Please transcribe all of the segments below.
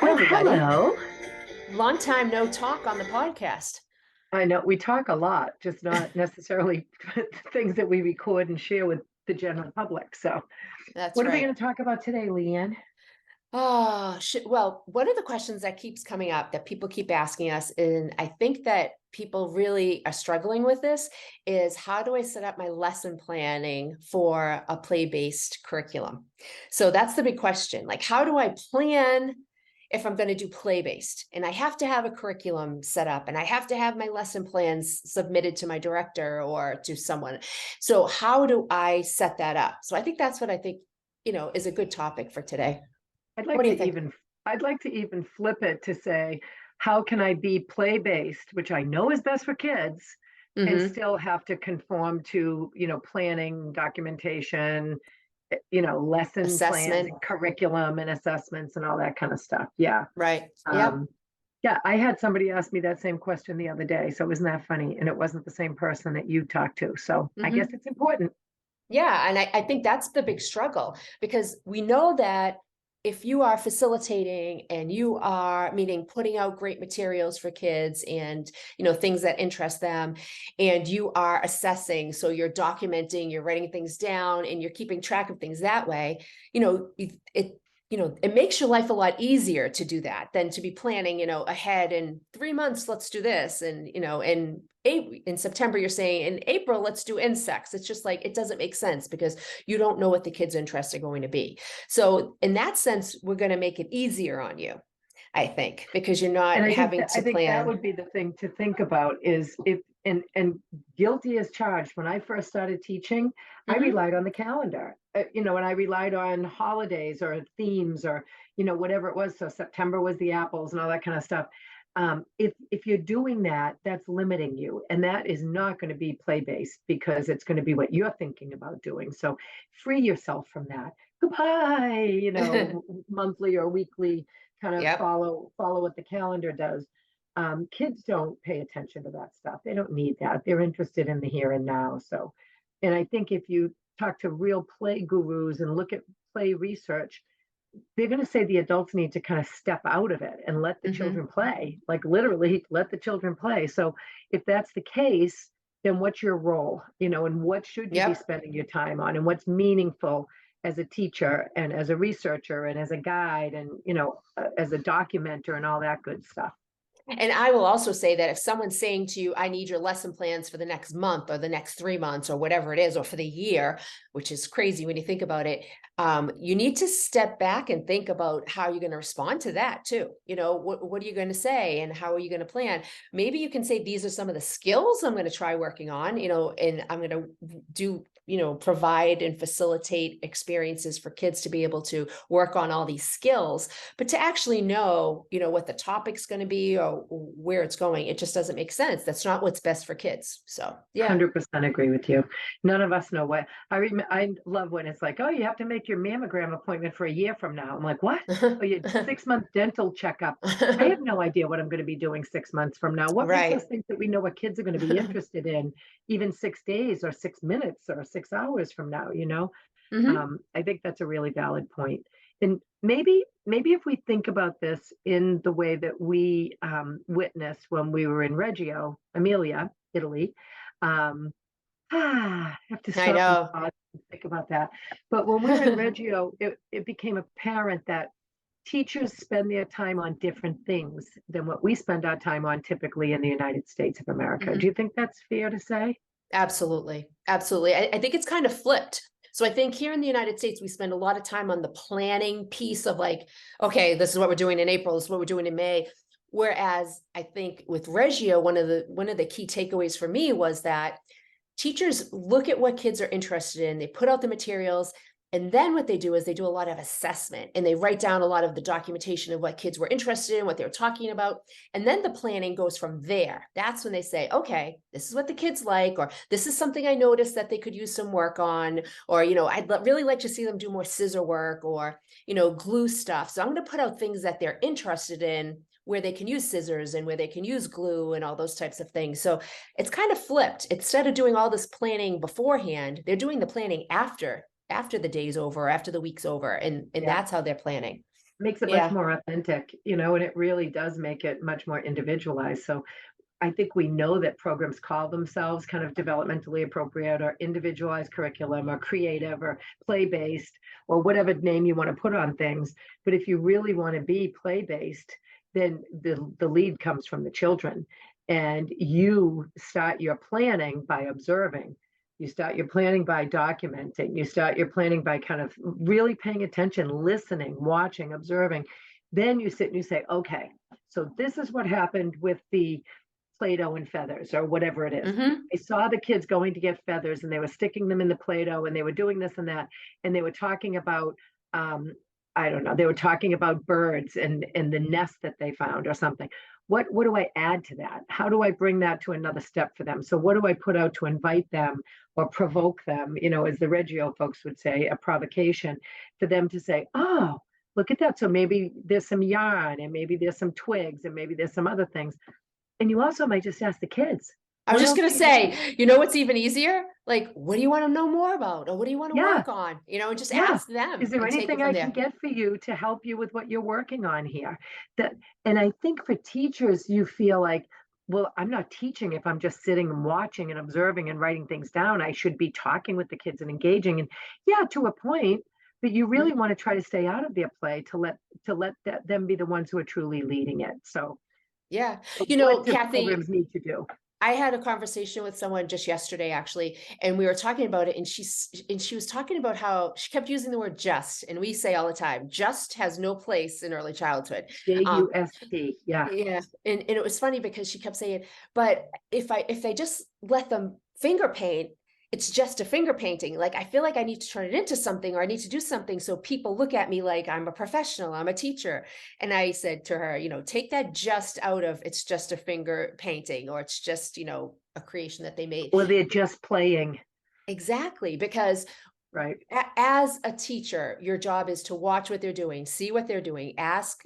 Hi, Well, everybody. hello. Long time no talk on the podcast. I know we talk a lot, just not necessarily things that we record and share with the general public. So, That's what are we right. going to talk about today, Leanne? Oh, shit. Well, one of the questions that keeps coming up that people keep asking us, and I think that people really are struggling with this, is how do I set up my lesson planning for a play-based curriculum? So that's the big question. Like, how do I plan if I'm going to do play-based? And I have to have a curriculum set up, and I have to have my lesson plans submitted to my director or to someone. So how do I set that up? So I think that's what I think, is a good topic for today. I'd What like do you to think? even I'd like to even flip it to say, how can I be play-based, which I know is best for kids, and Hmm. still have to conform to, planning, documentation, lesson plans Assessment, and curriculum and assessments and all that kind of stuff. Yeah. right? Yep. Um, Yeah, I had somebody ask me that same question the other day. So isn't that funny? And it wasn't the same person that you talked to. So I guess Hmm. it's important. Yeah, and I think that's the big struggle because we know that if you are facilitating and you are meaning putting out great materials for kids and things that interest them, and you are assessing, so you're documenting, you're writing things down, and you're keeping track of things that way, it makes your life a lot easier to do that than to be planning, ahead in 3 months, let's do this. And, in September, you're saying in April, let's do insects. It's just like, it doesn't make sense because you don't know what the kids' interests are going to be. So in that sense, we're going to make it easier on you, I think, because you're And not having I to think that plan. would be the thing to think about is if and guilty as charged. When I first started teaching, I Hmm. relied on the calendar. And I relied on holidays or themes or whatever it was. So September was the apples and all that kind of stuff. If you're doing that, that's limiting you, and that is not going to be play based because it's going to be what you're thinking about doing. So free yourself from that. Goodbye, monthly or weekly kind of Yep. follow what the calendar does. Kids don't pay attention to that stuff. They don't need that. They're interested in the here and now. So, and I think if you talk to real play gurus and look at play research, they're going to say the adults need to kind of step out of it and let the Hmm. children play, like literally let the children play. So, if that's the case, then what's your role, and what should you be Yep. spending your time on, and what's meaningful as a teacher and as a researcher and as a guide and, as a documenter and all that good stuff. And I will also say that if someone's saying to you, I need your lesson plans for the next month or the next 3 months or whatever it is, or for the year, which is crazy when you think about it, you need to step back and think about how you're going to respond to that too. What are you going to say and how are you going to plan? Maybe you can say, these are some of the skills I'm going to try working on, and I'm going to do, provide and facilitate experiences for kids to be able to work on all these skills. But to actually know, what the topic's going to be or where it's going, it just doesn't make sense. That's not what's best for kids. So, yeah. 100% agree with you. None of us know what I love when it's like, oh, you have to make your mammogram appointment for a year from now. I'm like, what? Oh, your 6 month dental checkup. I have no idea what I'm going to be doing 6 months from now. What makes us Right. think that we know what kids are going to be interested in even 6 days or 6 minutes or 6 hours from now? Hmm. I think that's a really valid point. And maybe if we think about this in the way that we witnessed when we were in Reggio Emilia, Italy. Um, I have to I stop and know. pause and think about that. But when we were in Reggio, it became apparent that teachers spend their time on different things than what we spend our time on typically in the United States of America. Do you Hmm. think that's fair to say? Absolutely. Absolutely. I think it's kind of flipped. So I think here in the United States, we spend a lot of time on the planning piece of like, okay, this is what we're doing in April, this is what we're doing in May. Whereas I think with Reggio, one of the key takeaways for me was that teachers look at what kids are interested in, they put out the materials, and then what they do is they do a lot of assessment and they write down a lot of the documentation of what kids were interested in, what they were talking about. And then the planning goes from there. That's when they say, okay, this is what the kids like, or this is something I noticed that they could use some work on, or, I'd really like to see them do more scissor work or, glue stuff. So I'm going to put out things that they're interested in where they can use scissors and where they can use glue and all those types of things. So it's kind of flipped. Instead of doing all this planning beforehand, they're doing the planning after the day's over, after the week's over, and Yeah. that's how they're planning. Makes it much Yeah. more authentic, and it really does make it much more individualized. So I think we know that programs call themselves kind of developmentally appropriate or individualized curriculum or creative or play based or whatever name you want to put on things. But if you really want to be play based, then the lead comes from the children. And you start your planning by observing. You start your planning by documenting. You start your planning by kind of really paying attention, listening, watching, observing. Then you sit and you say, okay, so this is what happened with the Play-Doh and feathers or whatever it is. Hmm. I saw the kids going to get feathers and they were sticking them in the Play-Doh and they were doing this and that. And they were talking about, I don't know, they were talking about birds and the nest that they found or something. What do I add to that? How do I bring that to another step for them? So what do I put out to invite them or provoke them, as the Reggio folks would say, a provocation for them to say, oh, look at that. So maybe there's some yarn and maybe there's some twigs and maybe there's some other things. And you also might just ask the kids, I was what just else gonna do you need? say, you know what's even easier? Like, what do you want to know more about? Or what do you want to Yeah, work on? And just yeah. ask Is them there and take it anything from I can there. get for you to help you with what you're working on here? That, and I think for teachers, you feel like, well, I'm not teaching if I'm just sitting and watching and observing and writing things down. I should be talking with the kids and engaging. And yeah, to a point, but you really Mhm. want to try to stay out of their play to let them be the ones who are truly leading it. So Yeah. what do Kathy, programs need to do? I had a conversation with someone just yesterday, actually, and we were talking about it, and she was talking about how she kept using the word just, and we say all the time, just has no place in early childhood. Um, JUST. Yeah. yeah, and it was funny because she kept saying, but if I just let them finger paint, it's just a finger painting. Like I feel like I need to turn it into something, or I need to do something so people look at me like I'm a professional, I'm a teacher. And I said to her, take that just out of it's just a finger painting, or it's just, a creation that they made. Or they're just playing, Exactly, because right? as a teacher, your job is to watch what they're doing, see what they're doing, ask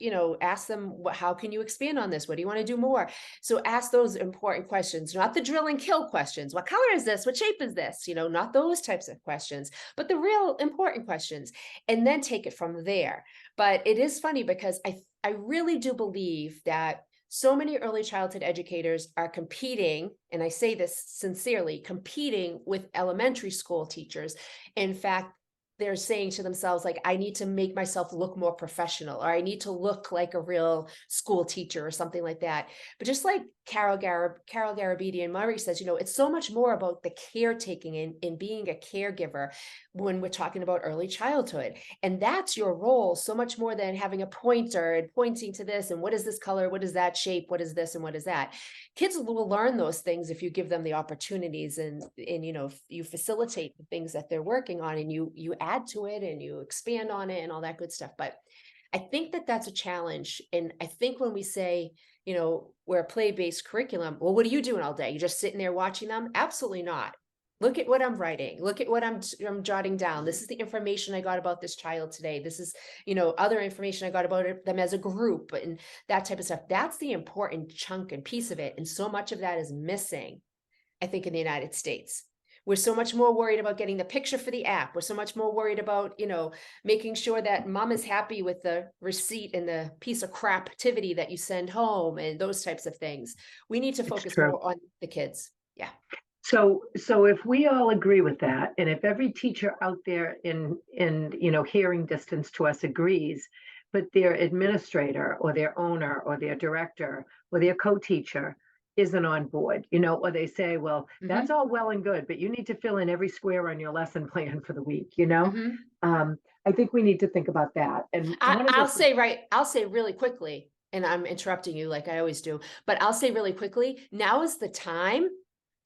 them, how can you expand on this? What do you want to do more? So ask those important questions, not the drill and kill questions. What color is this? What shape is this? Not those types of questions, but the real important questions, and then take it from there. But it is funny because I really do believe that so many early childhood educators are competing, and I say this sincerely, competing with elementary school teachers. In fact, they're saying to themselves, like, I need to make myself look more professional, or I need to look like a real school teacher or something like that. But just like Carol Garabedian Murray says, it's so much more about the caretaking and being a caregiver when we're talking about early childhood. And that's your role so much more than having a pointer and pointing to this and what is this color, what is that shape, what is this and what is that. Kids will learn those things if you give them the opportunities, and you facilitate the things that they're working on, and you add to it and you expand on it and all that good stuff. But I think that that's a challenge. And I think when we say, we're a play-based curriculum, well, what are you doing all day? You just sitting there watching them? Absolutely not. Look at what I'm writing. Look at what I'm jotting down. This is the information I got about this child today. This is, other information I got about them as a group and that type of stuff. That's the important chunk and piece of it. And so much of that is missing, I think, in the United States. We're so much more worried about getting the picture for the app. We're so much more worried about, making sure that mom is happy with the receipt and the piece of crap activity that you send home and those types of things. We need to It's focus true. more on the kids. Yeah. So if we all agree with that, and if every teacher out there in hearing distance to us agrees, but their administrator or their owner or their director or their co-teacher isn't on board, or they say, well, that's Hmm. all well and good, but you need to fill in every square on your lesson plan for the week. Hmm. I think we need to think about that. And I, one of the I'll say right. I'll say really quickly, and I'm interrupting you like I always do, but I'll say really quickly, now is the time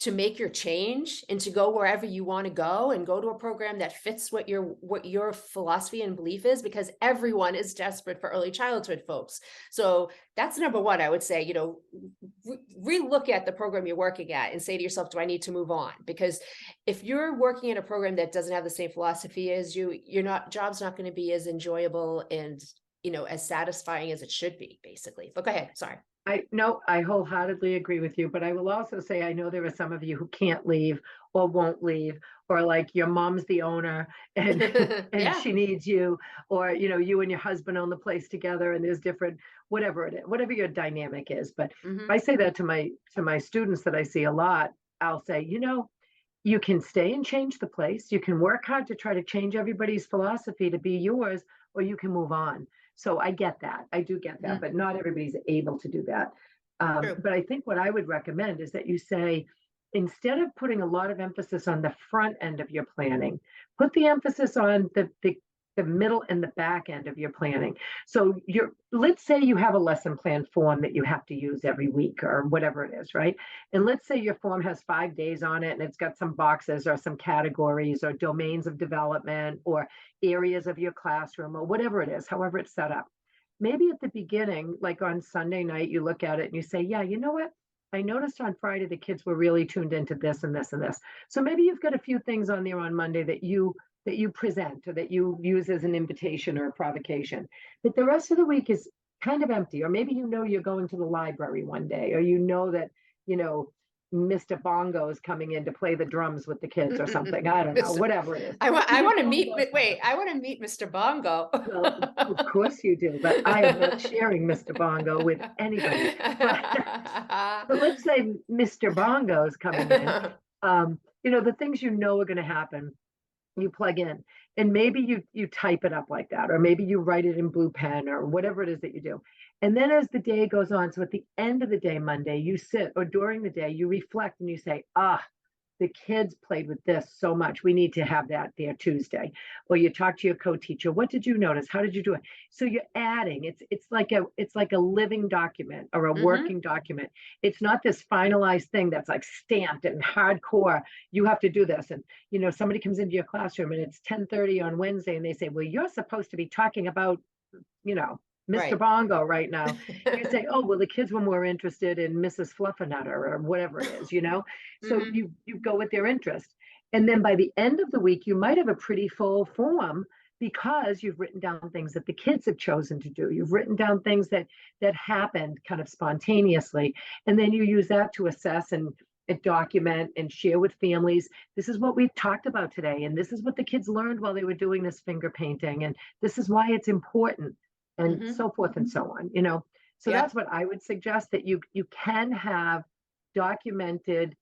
to make your change and to go wherever you want to go and go to a program that fits what your philosophy and belief is, because everyone is desperate for early childhood folks. So that's number one. I would say, re-look at the program you're working at and say to yourself, do I need to move on? Because if you're working in a program that doesn't have the same philosophy as you, job's not going to be as enjoyable and as satisfying as it should be, basically. But go ahead. Sorry. I wholeheartedly agree with you, but I will also say, I know there are some of you who can't leave or won't leave, or like your mom's the owner and and Yeah. she needs you, or you and your husband own the place together and there's different, whatever it is, whatever your dynamic is. But Hmm. I say that to my students that I see a lot. I'll say, you can stay and change the place. You can work hard to try to change everybody's philosophy to be yours, or you can move on. So I get that. I do get that, Hmm. but not everybody's able to do that. True. But I think what I would recommend is that you say, instead of putting a lot of emphasis on the front end of your planning, put the emphasis on the middle and the back end of your planning. So let's say you have a lesson plan form that you have to use every week or whatever it is, right? And let's say your form has 5 days on it and it's got some boxes or some categories or domains of development or areas of your classroom or whatever it is, however it's set up. Maybe at the beginning, like on Sunday night, you look at it and you say, yeah, you know what? I noticed on Friday the kids were really tuned into this and this and this. So maybe you've got a few things on there on Monday that you present or that you use as an invitation or a provocation. But the rest of the week is kind of empty. Or maybe you're going to the library one day, or that, you know, Mr. Bongo is coming in to play the drums with the kids or something. I don't know, Mr. whatever it is. I Mr. want to meet, Bongo's wait, coming. I want to meet Mr. Bongo. Well, of course you do, but I am not sharing Mr. Bongo with anybody. But but let's say Mr. Bongo is coming in. The things are going to happen, you plug in, and maybe you type it up like that, or maybe you write it in blue pen or whatever it is that you do. And then as the day goes on, so at the end of the day, Monday, you sit, or during the day, you reflect and you say, the kids played with this so much. We need to have that there Tuesday. Or you talk to your co-teacher. What did you notice? How did you do it? So you're adding. It's like a living document or a Hmm. working document. It's not this finalized thing that's like stamped and hardcore. You have to do this. And somebody comes into your classroom and it's 10:30 on Wednesday and they say, well, you're supposed to be talking about, you know, Mr. Right. Bongo right now. You say, oh, well, the kids were more interested in Mrs. Fluffernutter or whatever it is. So Hmm. you go with their interest. And then by the end of the week, you might have a pretty full form because you've written down things that the kids have chosen to do. You've written down things that happened kind of spontaneously. And then you use that to assess and document and share with families. This is what we've talked about today. And this is what the kids learned while they were doing this finger painting. And this is why it's important, and Hmm. so forth and so on. So Yep. that's what I would suggest, that you can have documented,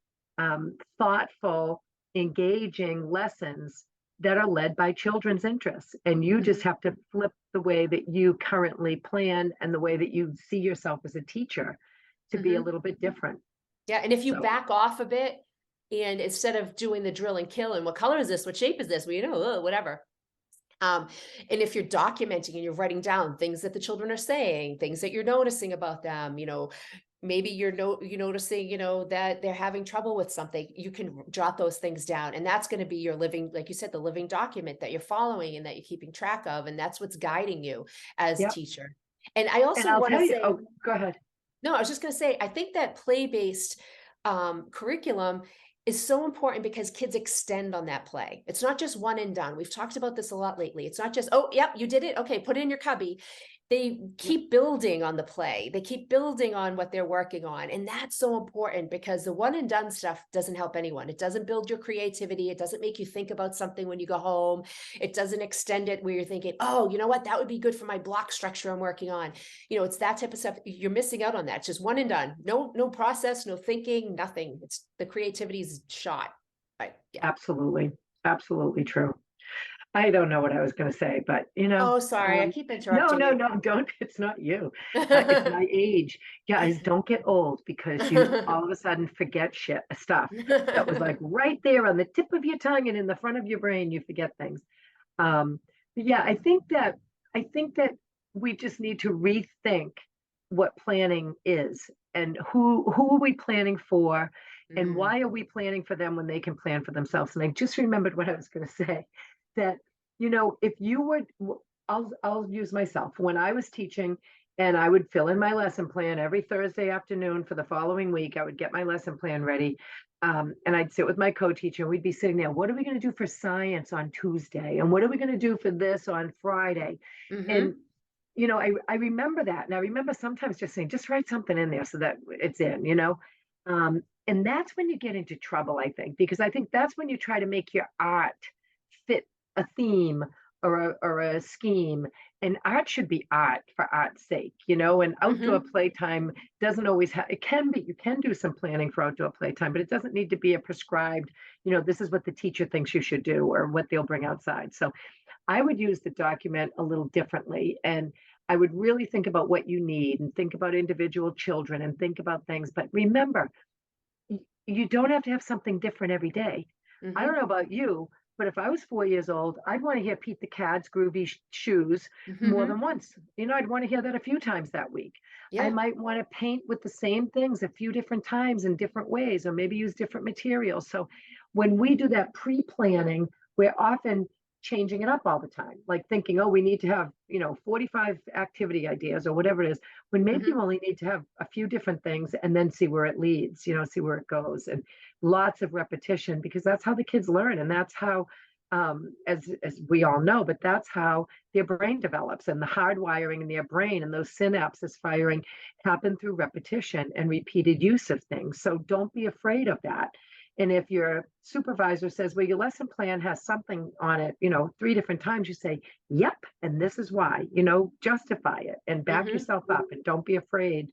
thoughtful, engaging lessons that are led by children's interests. And you just Hmm. have to flip the way that you currently plan and the way that you see yourself as a teacher to be a Hmm. little bit different. Yeah. And if you So back off a bit, and instead of doing the drill and kill and what color is this? What shape is this? Well, whatever. Um, and if you're documenting and you're writing down things that the children are saying, things that you're noticing about them, maybe you're noticing, that they're having trouble with something, you can jot those things down. And that's going to be your living, like you said, the living document that you're following and that you're keeping track of. And that's what's guiding you as yep. teacher. And I And also I'll want to tell you, say, oh, go ahead. no, I was just going to say, I think that play-based curriculum is so important because kids extend on that play. It's not just one and done. We've talked about this a lot lately. It's not just, oh, yep, you did it. Okay, put it in your cubby. They Yep. keep building on the play. They keep building on what they're working on. And that's so important because the one and done stuff doesn't help anyone. It doesn't build your creativity. It doesn't make you think about something when you go home. It doesn't extend it where you're thinking, oh, you know what? That would be good for my block structure I'm working on. It's that type of stuff. You're missing out on that. It's just one and done. No process, no thinking, nothing. It's the creativity's shot. Right. Yeah. Absolutely. Absolutely true. I don't know what I was going to say, but Oh, sorry. I keep no, interrupting no, you. no, don't. It's not you. It's my age. Guys, don't get old because you all of a sudden forget stuff that was like right there on the tip of your tongue and in the front of your brain. You forget things. But yeah, I think that we just need to rethink what planning is, and who are we planning for, and Mm, why are we planning for them when they can plan for themselves. And I just remembered what I was going to say, that if you would, I'll use myself when I was teaching. And I would fill in my lesson plan every Thursday afternoon for the following week. I would get my lesson plan ready. And I'd sit with my co-teacher and we'd be sitting there. What are we going to do for science on Tuesday? And what are we going to do for this on Friday? And mm-hmm. you know, I remember that. And I remember sometimes just saying, just write something in there so that it's in, you know? And that's when you get into trouble, I think, because I think that's when you try to make your art fit a theme or a scheme. And art should be art for art's sake, you know, and outdoor Mhm. playtime doesn't always have, it can be, you can do some planning for outdoor playtime, but it doesn't need to be a prescribed, you know, this is what the teacher thinks you should do or what they'll bring outside. So I would use the document a little differently. And I would really think about what you need and think about individual children and think about things. But remember, you don't have to have something different every day. I don't Mhm. know about you, but if I was 4 years old, I'd want to hear Pete the Cat's groovy shoes more than Mhm. once. You know, I'd want to hear that a few times that week. I Yeah. might want to paint with the same things a few different times in different ways, or maybe use different materials. So when we do that pre planning, we're often changing it up all the time, like thinking, oh, we need to have, you know, 45 activity ideas or whatever it is, when maybe you Mhm. only need to have a few different things and then see where it leads, you know, see where it goes. And lots of repetition because that's how the kids learn. And that's how, as we all know, but that's how their brain develops and the hardwiring in their brain and those synapses firing happen through repetition and repeated use of things. So don't be afraid of that. And if your supervisor says, well, your lesson plan has something on it, you know, 3 different times, you say, yep, and this is why, you know, justify it and back Mhm. yourself up and don't be afraid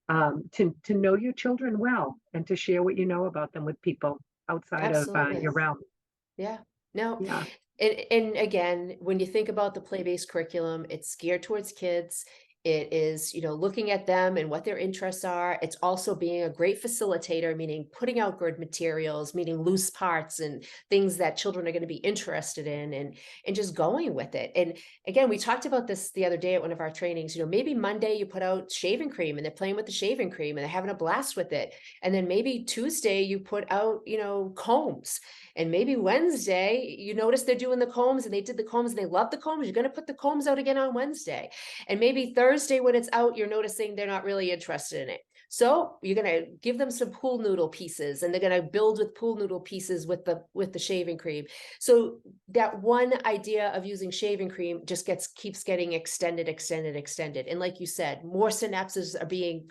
to know your children well and to share what you know about them with people outside of Absolutely. your realm. Yeah. No. Yeah. And again, when you think about the play-based curriculum, it's geared towards kids. It is, looking at them and what their interests are. It's also being a great facilitator, meaning putting out good materials, meaning loose parts and things that children are going to be interested in and just going with it. And again, we talked about this the other day at one of our trainings. Maybe Monday you put out shaving cream and they're playing with the shaving cream and they're having a blast with it. And then maybe Tuesday you put out, combs. And maybe Wednesday, you notice they're doing the combs and they did the combs and they love the combs. You're going to put the combs out again on Wednesday. And maybe Thursday when it's out, you're noticing they're not really interested in it. So you're going to give them some pool noodle pieces and they're going to build with pool noodle pieces with the shaving cream. So that one idea of using shaving cream just keeps getting extended, extended, extended. And like you said, more synapses are being,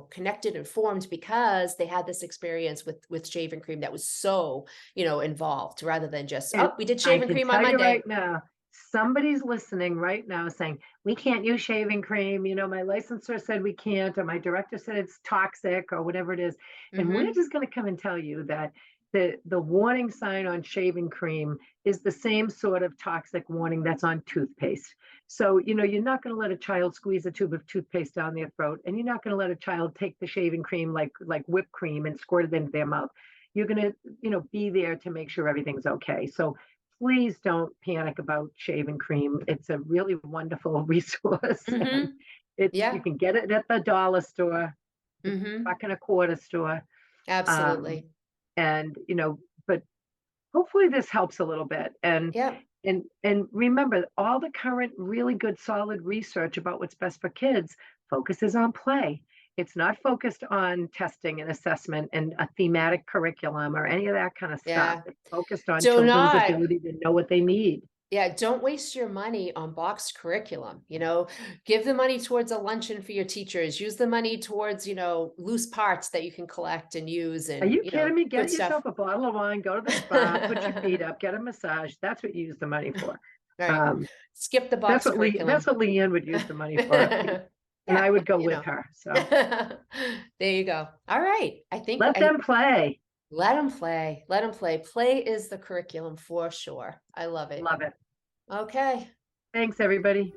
connected and formed because they had this experience with shaving cream that was so involved rather than just, And oh, we did I shaving can cream on tell you Monday. right now, somebody's listening right now saying, we can't use shaving cream. You know, my licensor said we can't, or my director said it's toxic, or whatever it is. And we're Hmm. just going to come and tell you that the warning sign on shaving cream is the same sort of toxic warning that's on toothpaste. So, you know, you're not going to let a child squeeze a tube of toothpaste down their throat, and you're not going to let a child take the shaving cream like whipped cream and squirt it into their mouth. You're going to, you know, be there to make sure everything's okay. So please don't panic about shaving cream. It's a really wonderful resource. And Hmm. it's, you Yeah. can get it at the dollar store, the Hmm. buck and a quarter store. Um, Absolutely. and, you know, but hopefully this helps a little bit. Yeah. And remember, all the current really good solid research about what's best for kids focuses on play. It's not focused on testing and assessment and a thematic curriculum or any of that kind of stuff. Yeah. It's focused on Do children's not. ability to know what they need. Yeah, don't waste your money on boxed curriculum, give the money towards a luncheon for your teachers, use the money towards, loose parts that you can collect and use Are and, you kidding me? good Get stuff. yourself a bottle of wine, go to the spa, put your feet up, get a massage. That's what you use the money for. Right. Um, Skip the that's box what that's curriculum. what Leanne would use the money for, and Yeah, I would go you with know. her. So There you go. All right. I think let I them play. let them play. Let them play. Play is the curriculum for sure. I love it. Love it. Okay. Thanks, everybody.